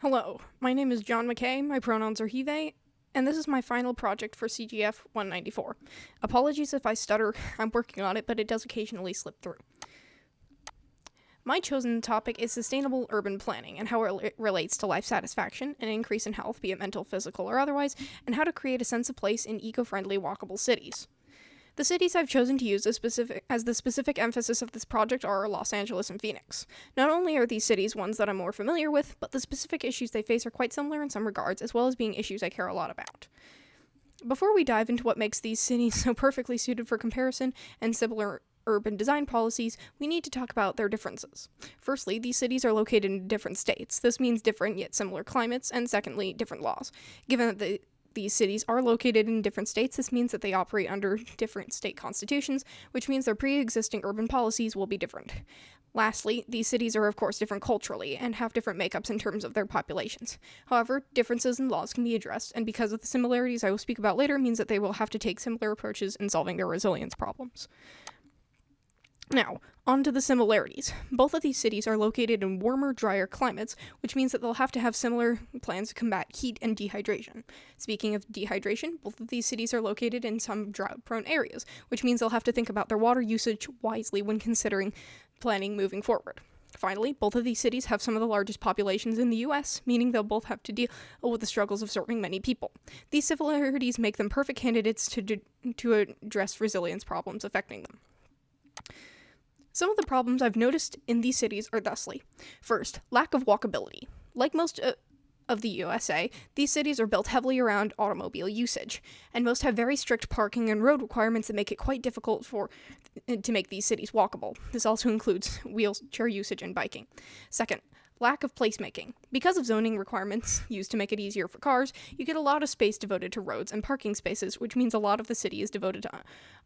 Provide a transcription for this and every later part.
Hello, my name is John McKay, my pronouns are he, they, and this is my final project for CGF 194. Apologies if I stutter, I'm working on it, but it does occasionally slip through. My chosen topic is sustainable urban planning and how it relates to life satisfaction, an increase in health, be it mental, physical, or otherwise, and how to create a sense of place in eco-friendly, walkable cities. The cities I've chosen to use as the specific emphasis of this project are Los Angeles and Phoenix. Not only are these cities ones that I'm more familiar with, but the specific issues they face are quite similar in some regards, as well as being issues I care a lot about. Before we dive into what makes these cities so perfectly suited for comparison and similar urban design policies, we need to talk about their differences. Firstly, these cities are located in different states. This means different yet similar climates, and secondly, different laws. Given that these cities are located in different states, this means that they operate under different state constitutions, which means their pre-existing urban policies will be different. Lastly, these cities are of course different culturally and have different makeups in terms of their populations. However, differences in laws can be addressed, and because of the similarities I will speak about later, means that they will have to take similar approaches in solving their resilience problems. Now, on to the similarities. Both of these cities are located in warmer, drier climates, which means that they'll have to have similar plans to combat heat and dehydration. Speaking of dehydration, both of these cities are located in some drought-prone areas, which means they'll have to think about their water usage wisely when considering planning moving forward. Finally, both of these cities have some of the largest populations in the US, meaning they'll both have to deal with the struggles of serving many people. These similarities make them perfect candidates to address resilience problems affecting them. Some of the problems I've noticed in these cities are thusly. First, lack of walkability. Like most of the USA, these cities are built heavily around automobile usage, and most have very strict parking and road requirements that make it quite difficult to make these cities walkable. This also includes wheelchair usage and biking. Second, lack of placemaking. Because of zoning requirements used to make it easier for cars, you get a lot of space devoted to roads and parking spaces, which means a lot of the city is devoted to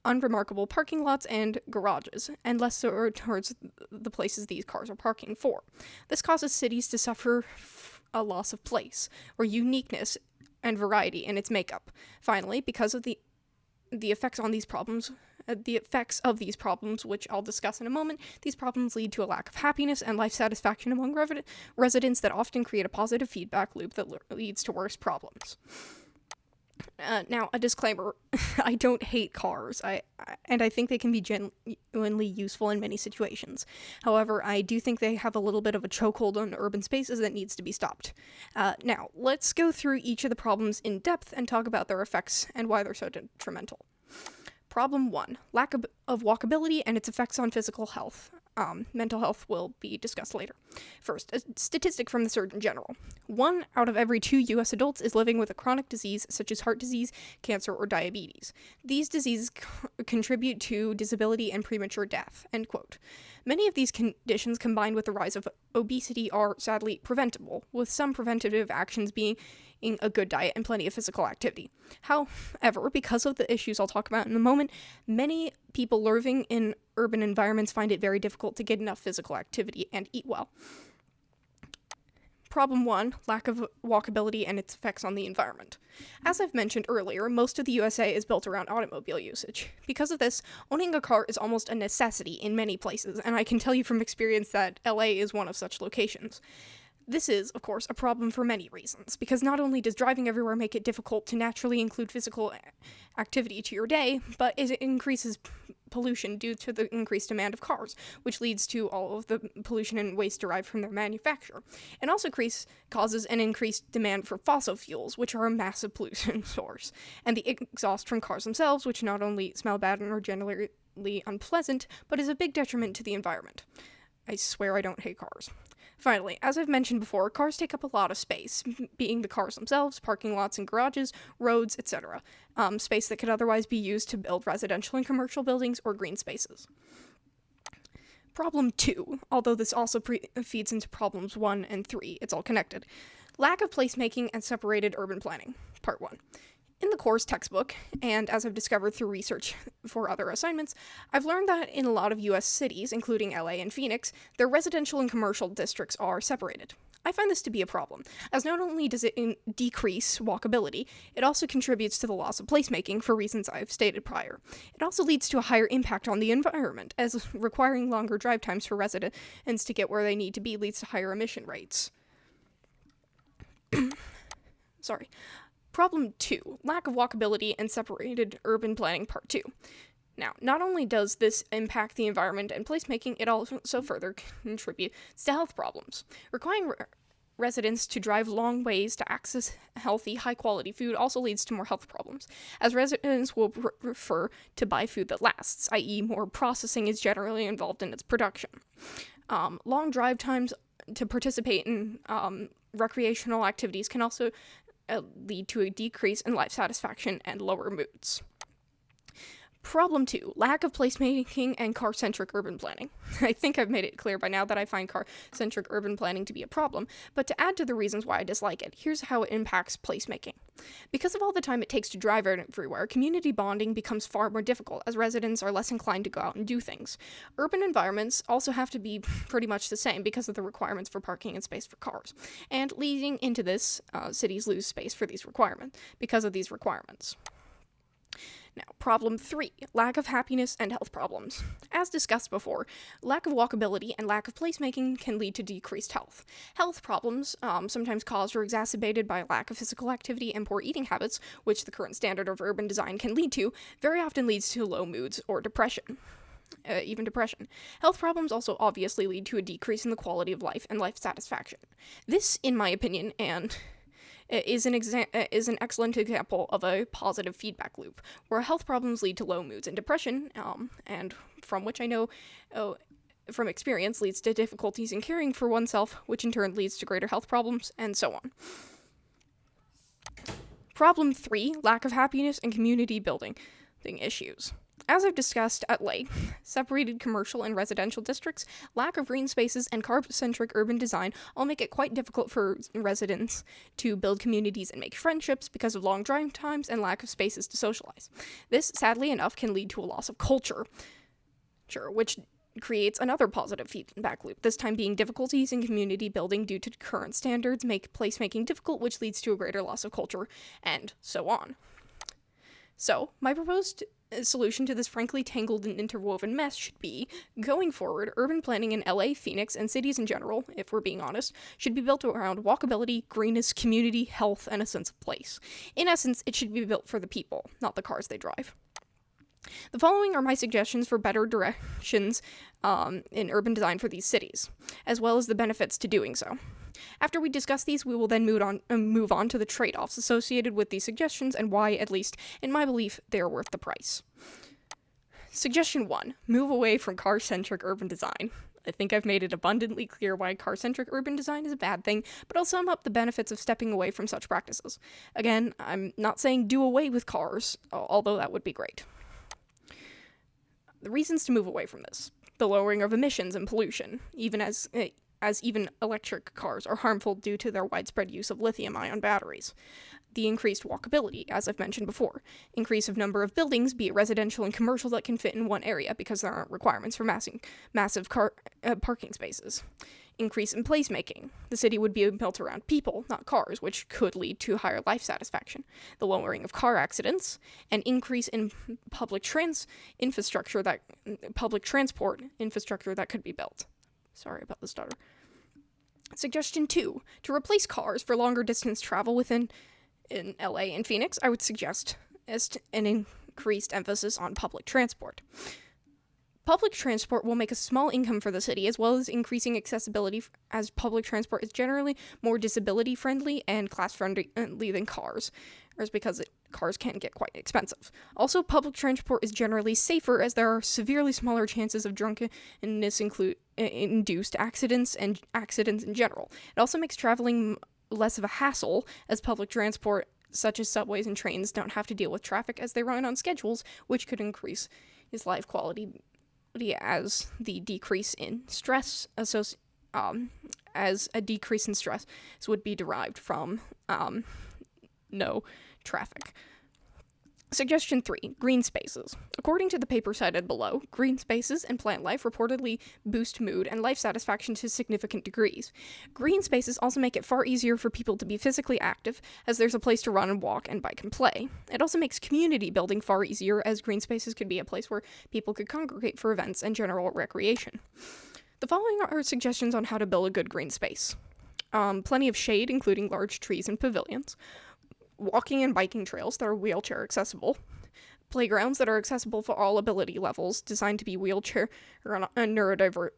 unremarkable parking lots and garages, and less so towards the places these cars are parking for. This causes cities to suffer a loss of place, or uniqueness and variety in its makeup. Finally, because of the effects of these problems, which I'll discuss in a moment, these problems lead to a lack of happiness and life satisfaction among residents that often create a positive feedback loop that leads to worse problems. Now, a disclaimer, I don't hate cars, I think they can be genuinely useful in many situations. However, I do think they have a little bit of a chokehold on urban spaces that needs to be stopped. Now, let's go through each of the problems in depth and talk about their effects and why they're so detrimental. Problem 1. Lack of walkability and its effects on physical health. Mental health will be discussed later. First, a statistic from the Surgeon General. 1 out of every 2 U.S. adults is living with a chronic disease such as heart disease, cancer, or diabetes. These diseases contribute to disability and premature death. End quote. Many of these conditions combined with the rise of obesity are sadly preventable, with some preventative actions being a good diet and plenty of physical activity. However, because of the issues I'll talk about in a moment, many people living in urban environments find it very difficult to get enough physical activity and eat well. Problem 1, lack of walkability and its effects on the environment. As I've mentioned earlier, most of the USA is built around automobile usage. Because of this, owning a car is almost a necessity in many places, and I can tell you from experience that LA is one of such locations. This is, of course, a problem for many reasons, because not only does driving everywhere make it difficult to naturally include physical activity to your day, but it increases pollution due to the increased demand of cars, which leads to all of the pollution and waste derived from their manufacture. It also causes an increased demand for fossil fuels, which are a massive pollution source, and the exhaust from cars themselves, which not only smell bad and are generally unpleasant, but is a big detriment to the environment. I swear I don't hate cars. Finally, as I've mentioned before, cars take up a lot of space, being the cars themselves, parking lots and garages, roads, etc. Space that could otherwise be used to build residential and commercial buildings or green spaces. Problem 2, although this also feeds into problems 1 and 3, it's all connected. Lack of placemaking and separated urban planning. Part 1. In the course textbook, and as I've discovered through research for other assignments, I've learned that in a lot of US cities, including LA and Phoenix, their residential and commercial districts are separated. I find this to be a problem, as not only does it decrease walkability, it also contributes to the loss of placemaking for reasons I've stated prior. It also leads to a higher impact on the environment, as requiring longer drive times for residents to get where they need to be leads to higher emission rates. Problem 2, lack of walkability and separated urban planning part 2. Now, not only does this impact the environment and placemaking, it also further contributes to health problems. Requiring residents to drive long ways to access healthy, high-quality food also leads to more health problems, as residents will prefer to buy food that lasts, i.e. more processing is generally involved in its production. Long drive times to participate in recreational activities can also lead to a decrease in life satisfaction and lower moods. Problem 2, lack of placemaking and car-centric urban planning. I think I've made it clear by now that I find car-centric urban planning to be a problem, but to add to the reasons why I dislike it, here's how it impacts placemaking. Because of all the time it takes to drive everywhere, community bonding becomes far more difficult, as residents are less inclined to go out and do things. Urban environments also have to be pretty much the same because of the requirements for parking and space for cars. And leading into this, cities lose space for these requirements because of these requirements. Now, problem 3, lack of happiness and health problems. As discussed before, lack of walkability and lack of placemaking can lead to decreased health. Health problems, sometimes caused or exacerbated by lack of physical activity and poor eating habits, which the current standard of urban design can lead to, very often leads to low moods or depression. Even depression. Health problems also obviously lead to a decrease in the quality of life and life satisfaction. This, in my opinion, is an excellent example of a positive feedback loop, where health problems lead to low moods and depression, and from which I know from experience leads to difficulties in caring for oneself, which in turn leads to greater health problems, and so on. Problem 3, lack of happiness and community building issues. As I've discussed at length, separated commercial and residential districts, lack of green spaces, and car-centric urban design all make it quite difficult for residents to build communities and make friendships because of long drive times and lack of spaces to socialize. This, sadly enough, can lead to a loss of culture, which creates another positive feedback loop, this time being difficulties in community building due to current standards make placemaking difficult, which leads to a greater loss of culture, and so on. So, my proposed solution to this frankly tangled and interwoven mess should be, going forward, urban planning in LA, Phoenix, and cities in general, if we're being honest, should be built around walkability, greenness, community, health, and a sense of place. In essence, it should be built for the people, not the cars they drive. The following are my suggestions for better directions in urban design for these cities, as well as the benefits to doing so. After we discuss these, we will then move on to the trade-offs associated with these suggestions and why, at least in my belief, they are worth the price. Suggestion 1. Move away from car-centric urban design. I think I've made it abundantly clear why car-centric urban design is a bad thing, but I'll sum up the benefits of stepping away from such practices. Again, I'm not saying do away with cars, although that would be great. The reasons to move away from this. The lowering of emissions and pollution, even as electric cars are harmful due to their widespread use of lithium-ion batteries. The increased walkability, as I've mentioned before. Increase of number of buildings, be it residential and commercial, that can fit in one area because there aren't requirements for massive parking spaces. Increase in placemaking. The city would be built around people, not cars, which could lead to higher life satisfaction. The lowering of car accidents, an increase in public transport infrastructure that could be built. Sorry about the stutter. Suggestion 2. To replace cars for longer distance travel in LA and Phoenix, I would suggest an increased emphasis on public transport. Public transport will make a small income for the city, as well as increasing accessibility, as public transport is generally more disability-friendly and class-friendly than cars, because cars can get quite expensive. Also, public transport is generally safer, as there are severely smaller chances of drunkenness induced accidents and accidents in general. It also makes traveling less of a hassle, as public transport, such as subways and trains, don't have to deal with traffic as they run on schedules, which could increase his life quality as the decrease in stress as a decrease in stress would be derived from no traffic. Suggestion 3. Green spaces. According to the paper cited below, green spaces and plant life reportedly boost mood and life satisfaction to significant degrees. Green spaces also make it far easier for people to be physically active, as there's a place to run and walk and bike and play. It also makes community building far easier, as green spaces could be a place where people could congregate for events and general recreation. The following are suggestions on how to build a good green space. Plenty of shade, including large trees and pavilions. walking and biking trails that are wheelchair accessible, playgrounds that are accessible for all ability levels, designed to be wheelchair or neurodiverse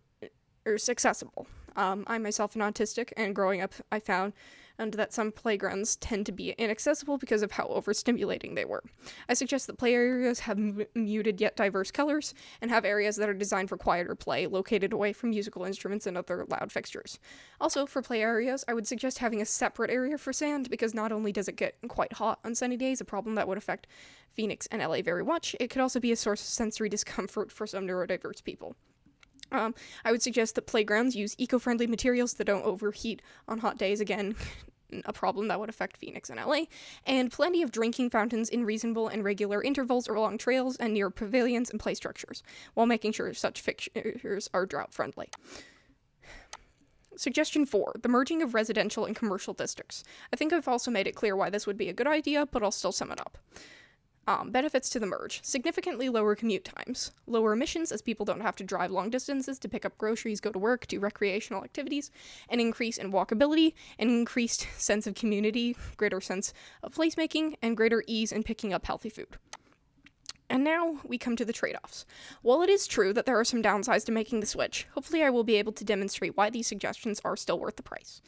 accessible. I myself am autistic, and growing up, I found that some playgrounds tend to be inaccessible because of how overstimulating they were. I suggest that play areas have muted yet diverse colors, and have areas that are designed for quieter play, located away from musical instruments and other loud fixtures. Also, for play areas, I would suggest having a separate area for sand, because not only does it get quite hot on sunny days, a problem that would affect Phoenix and LA very much, it could also be a source of sensory discomfort for some neurodiverse people. I would suggest that playgrounds use eco-friendly materials that don't overheat on hot days, again, a problem that would affect Phoenix and LA, and plenty of drinking fountains in reasonable and regular intervals along trails and near pavilions and play structures, while making sure such fixtures are drought-friendly. Suggestion 4, the merging of residential and commercial districts. I think I've also made it clear why this would be a good idea, but I'll still sum it up. Benefits to the merge. Significantly lower commute times. Lower emissions, as people don't have to drive long distances to pick up groceries, go to work, do recreational activities. An increase in walkability, an increased sense of community, greater sense of placemaking, and greater ease in picking up healthy food. And now we come to the trade-offs. While it is true that there are some downsides to making the switch, hopefully I will be able to demonstrate why these suggestions are still worth the price.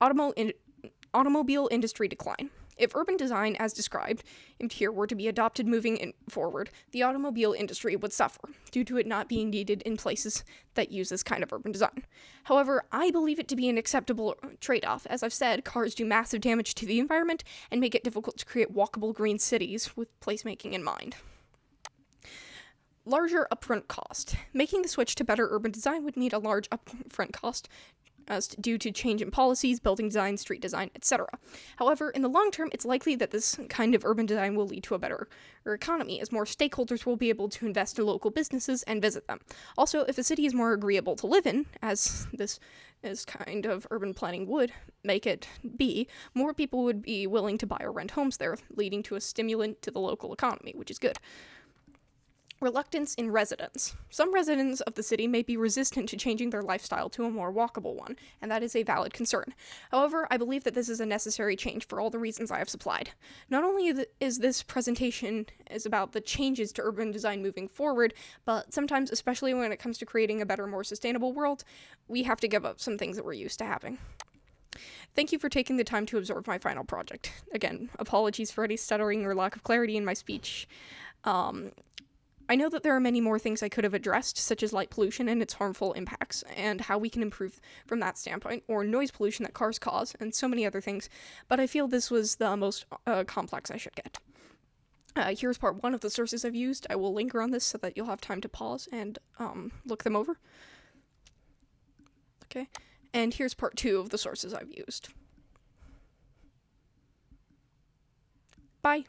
Automobile industry decline. If urban design, as described here, were to be adopted moving forward, the automobile industry would suffer, due to it not being needed in places that use this kind of urban design. However, I believe it to be an acceptable trade-off. As I've said, cars do massive damage to the environment and make it difficult to create walkable green cities with placemaking in mind. Larger upfront cost. Making the switch to better urban design would need a large upfront cost due to change in policies, building design, street design, etc. However, in the long term, it's likely that this kind of urban design will lead to a better economy, as more stakeholders will be able to invest in local businesses and visit them. Also, if a city is more agreeable to live in, as this kind of urban planning would make it be, more people would be willing to buy or rent homes there, leading to a stimulant to the local economy, which is good. Reluctance in residents. Some residents of the city may be resistant to changing their lifestyle to a more walkable one, and that is a valid concern. However, I believe that this is a necessary change for all the reasons I have supplied. Not only is this presentation about the changes to urban design moving forward, but sometimes, especially when it comes to creating a better, more sustainable world, we have to give up some things that we're used to having. Thank you for taking the time to observe my final project. Again, apologies for any stuttering or lack of clarity in my speech. I know that there are many more things I could have addressed, such as light pollution and its harmful impacts, and how we can improve from that standpoint, or noise pollution that cars cause, and so many other things, but I feel this was the most complex I should get. Here's part 1 of the sources I've used. I will linger on this so that you'll have time to pause and look them over. Okay, and here's part 2 of the sources I've used. Bye.